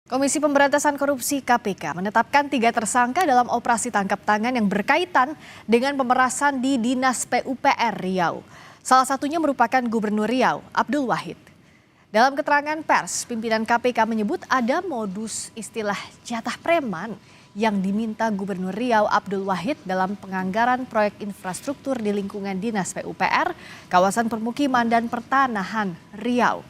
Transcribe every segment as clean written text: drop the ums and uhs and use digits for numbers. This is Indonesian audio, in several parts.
Komisi Pemberantasan Korupsi KPK menetapkan 3 tersangka dalam operasi tangkap tangan yang berkaitan dengan pemerasan di Dinas PUPR Riau. Salah satunya merupakan Gubernur Riau, Abdul Wahid. Dalam keterangan pers, pimpinan KPK menyebut ada modus istilah jatah preman yang diminta Gubernur Riau Abdul Wahid dalam penganggaran proyek infrastruktur di lingkungan Dinas PUPR, kawasan permukiman dan pertanahan Riau.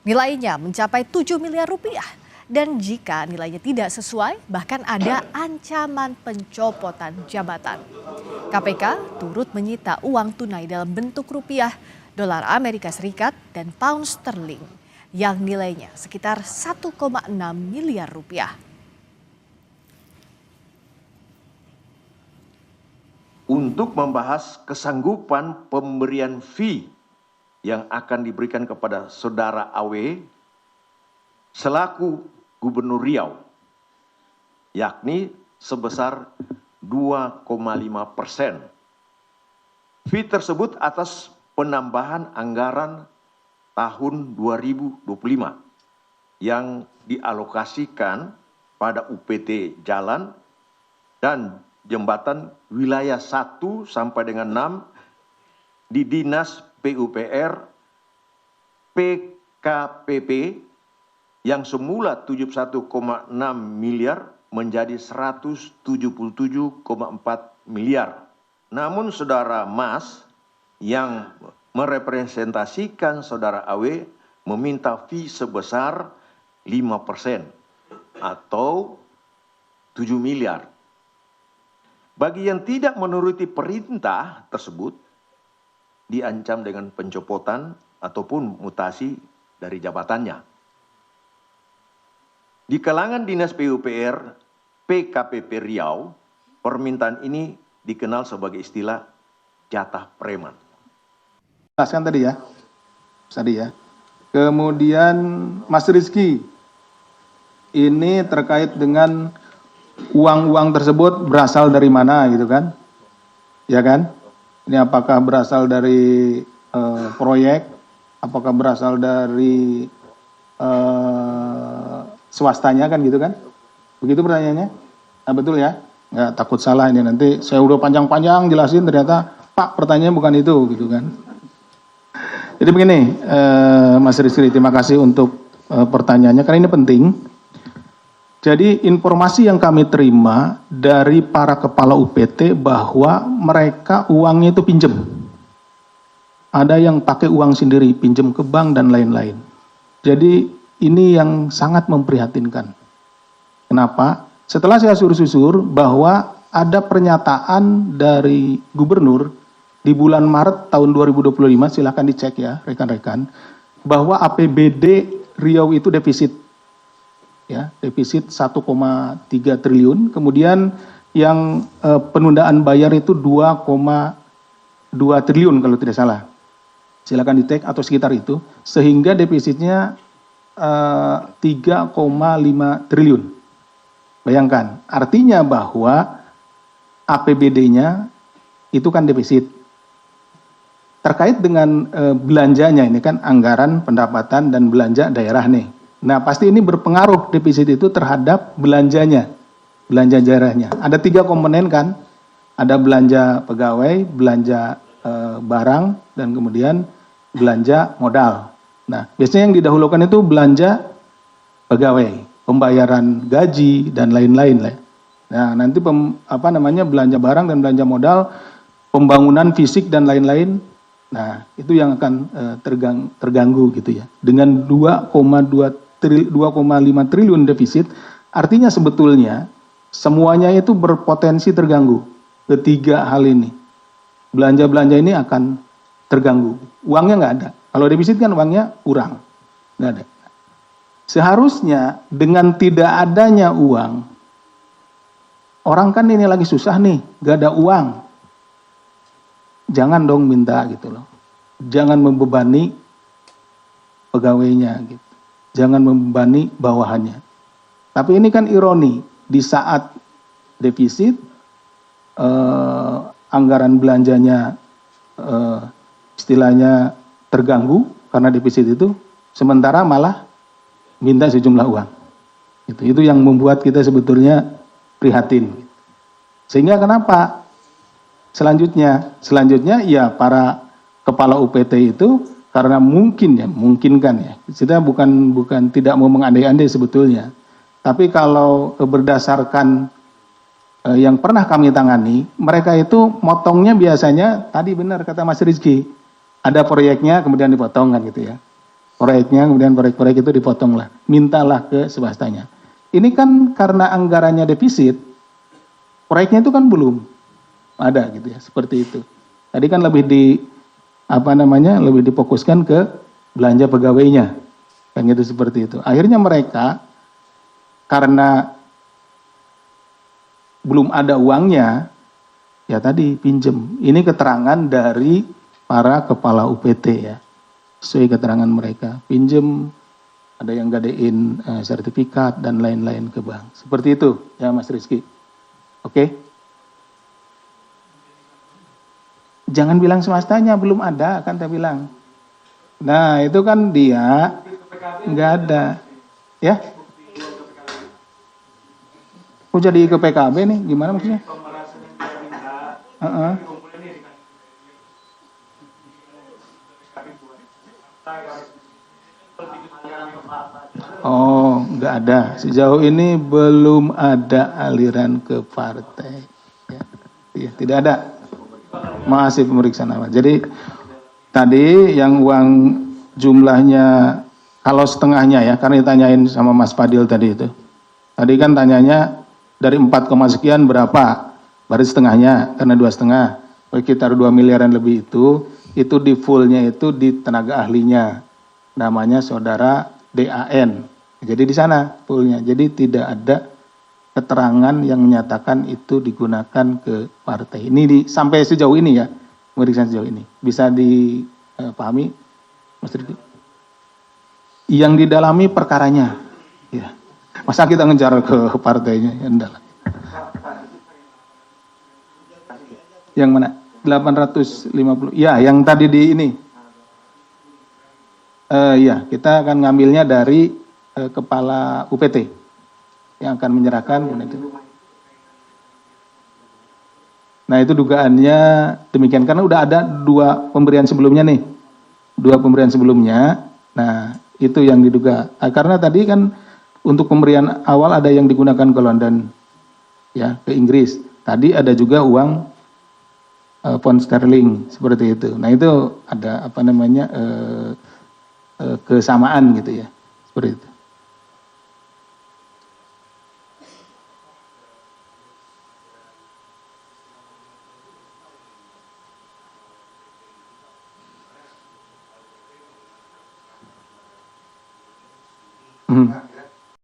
Nilainya mencapai 7 miliar rupiah. Dan jika nilainya tidak sesuai, bahkan ada ancaman pencopotan jabatan. KPK turut menyita uang tunai dalam bentuk rupiah, dolar Amerika Serikat, dan pound sterling yang nilainya sekitar 1,6 miliar rupiah. Untuk membahas kesanggupan pemberian fee yang akan diberikan kepada saudara AW selaku Gubernur Riau, yakni sebesar 2,5%. Fee tersebut atas penambahan anggaran tahun 2025 yang dialokasikan pada UPT jalan dan jembatan wilayah 1 sampai dengan 6 di Dinas PUPR PKPP yang semula 71,6 miliar menjadi 177,4 miliar. Namun saudara Mas yang merepresentasikan saudara AW meminta fee sebesar 5% atau 7 miliar. Bagi yang tidak menuruti perintah tersebut, diancam dengan pencopotan ataupun mutasi dari jabatannya. Di kalangan Dinas PUPR PKPP Riau, permintaan ini dikenal sebagai istilah jatah preman. Jelaskan tadi ya. Kemudian Mas Rizky, ini terkait dengan uang-uang tersebut berasal dari mana gitu kan? Ya kan? Ini apakah berasal dari proyek, apakah berasal dari swastanya kan gitu kan? Begitu pertanyaannya? Nah, betul ya? Nggak takut salah ini nanti saya udah panjang-panjang jelasin ternyata Pak pertanyaannya bukan itu gitu kan. Jadi begini Mas Rizky, terima kasih untuk pertanyaannya karena ini penting. Jadi informasi yang kami terima dari para kepala UPT bahwa mereka uangnya itu pinjem. Ada yang pakai uang sendiri, pinjem ke bank dan lain-lain. Jadi ini yang sangat memprihatinkan. Kenapa? Setelah saya susur-susur bahwa ada pernyataan dari gubernur di bulan Maret tahun 2025, silakan dicek ya rekan-rekan, bahwa APBD Riau itu defisit. Ya, defisit 1,3 triliun, kemudian yang penundaan bayar itu 2,2 triliun kalau tidak salah. Silakan dicek atau sekitar itu, sehingga defisitnya 3,5 triliun. Bayangkan, artinya bahwa APBD-nya itu kan defisit. Terkait dengan belanjanya, ini kan anggaran pendapatan dan belanja daerah nih. Nah pasti ini berpengaruh defisit itu terhadap belanjanya, belanja daerahnya. Ada 3 komponen kan, ada belanja pegawai, belanja barang, dan kemudian belanja modal. Nah, biasanya yang didahulukan itu belanja pegawai, pembayaran gaji dan lain-lain lah. Nah, nanti belanja barang dan belanja modal, pembangunan fisik dan lain-lain. Nah, itu yang akan terganggu gitu ya. Dengan 2,5 triliun defisit, artinya sebetulnya semuanya itu berpotensi terganggu. Ketiga hal ini. Belanja-belanja ini akan terganggu. Uangnya nggak ada. Kalau defisit kan uangnya kurang, nggak ada. Seharusnya dengan tidak adanya uang, orang kan ini lagi susah nih, nggak ada uang. Jangan dong minta gitu loh. Jangan membebani pegawainya gitu. Jangan membebani bawahannya. Tapi ini kan ironi, di saat defisit, anggaran belanjanya istilahnya terganggu karena defisit itu, sementara malah minta sejumlah uang. Itu yang membuat kita sebetulnya prihatin. Sehingga kenapa? Selanjutnya ya para kepala UPT itu karena memungkinkan ya. Kita bukan tidak mau mengandai-andai sebetulnya. Tapi kalau berdasarkan yang pernah kami tangani, mereka itu motongnya biasanya tadi benar kata Mas Rizky, ada proyeknya kemudian dipotong kan gitu ya. Proyeknya kemudian proyek-proyek itu dipotong lah, mintalah ke swastanya. Ini kan karena anggarannya defisit, proyeknya itu kan belum ada gitu ya, seperti itu. Tadi kan lebih lebih difokuskan ke belanja pegawainya, kan gitu seperti itu. Akhirnya mereka karena belum ada uangnya, ya tadi pinjem. Ini keterangan dari para kepala UPT ya, sesuai keterangan mereka. Pinjem, ada yang gadein sertifikat dan lain-lain ke bank. Seperti itu ya Mas Rizky. Oke? Jangan bilang swastanya belum ada, kan saya bilang. Nah itu kan dia nggak ada, ya? Oh jadi ke PKB nih, gimana maksudnya? Oh, nggak ada. Sejauh ini belum ada aliran ke partai. Ya, tidak ada. Masih pemeriksaan awal. Jadi tadi yang uang jumlahnya kalau setengahnya ya, karena ditanyain sama Mas Fadil tadi itu. Tadi kan tanyanya dari 4, sekian berapa? Baru setengahnya, karena 2,5. Sekitar 2 miliaran lebih itu di fullnya itu di tenaga ahlinya. Namanya saudara DAN. Jadi di sana fullnya. Jadi tidak ada keterangan yang menyatakan itu digunakan ke partai. Ini sampai sejauh ini ya, pemeriksaan sejauh ini. Bisa dipahami, Mas Riki? Yang didalami perkaranya. Ya. Masa kita ngejar ke partainya? Ya, enggak lah. Yang mana? 850. Ya, yang tadi di ini. Ya, kita akan ngambilnya dari kepala UPT yang akan menyerahkan itu. Nah, itu dugaannya demikian karena udah ada 2 pemberian sebelumnya nih. 2 pemberian sebelumnya. Nah, itu yang diduga. Karena tadi kan untuk pemberian awal ada yang digunakan ke London, ya, ke Inggris. Tadi ada juga uang pound sterling seperti itu. Nah itu ada kesamaan gitu ya, seperti itu. Hmm.